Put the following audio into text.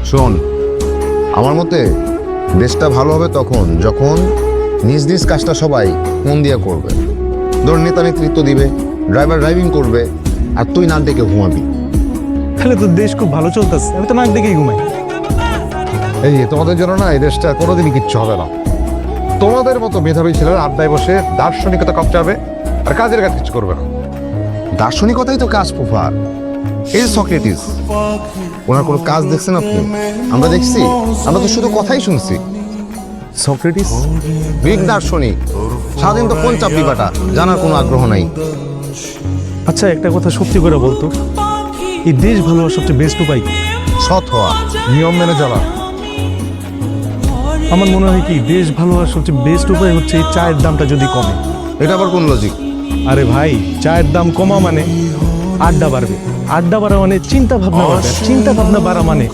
শোন, আমার মতে দেশটা ভালো হবে তখন যখন নিজ নিজ কাজটা সবাই মন দিয়ে করবে। ধর নেতা নেতৃত্ব দিবে, ড্রাইভার ড্রাইভিং করবে, আর তুই নাক ডেকে ঘুমাবি। তাহলে তো দেশ খুব ভালো চলতেছে, আমি তো নাক দেখেই ঘুমাই। এই তোমাদের জন্য না এই দেশটা কোনোদিনই কিচ্ছু হবে না। তোমাদের মতো মেধাবী ছেলেরা আড্ডায় বসে দার্শনিকতা কপচাবে আর কাজের কাজ কিছু করবে না। দার্শনিকতাই তো কাজ প্রফার। এই যে সক্রেটিস, ওনার কোনো কাজ দেখছেন আপনি? আমরা দেখছি, আমরা তো শুধু কথাই শুনছি। সক্রেটিস? গ্রিক দার্শনিক, সারাদিন তো ফোন চাপড়ি বাটা, জানার কোনো আগ্রহ নাই। আচ্ছা, একটা কথা সত্যি করে বলতো, এই দেশ ভালো হওয়ার সবচেয়ে বেস্ট উপায় কি? সৎ হওয়া, নিয়ম মেনে চলা। আমার মনে হয় কি, দেশ ভালো হওয়ার সবচেয়ে বেস্ট উপায় হচ্ছে এই চায়ের দামটা যদি কমে। এটা আবার কোন লজিক? আরে ভাই, চায়ের দাম কমা মানে আড্ডা বাড়বে, আড্ডা বাড়া মানে চিন্তা ভাবনা বাড়বে, চিন্তা ভাবনা বাড়া মানে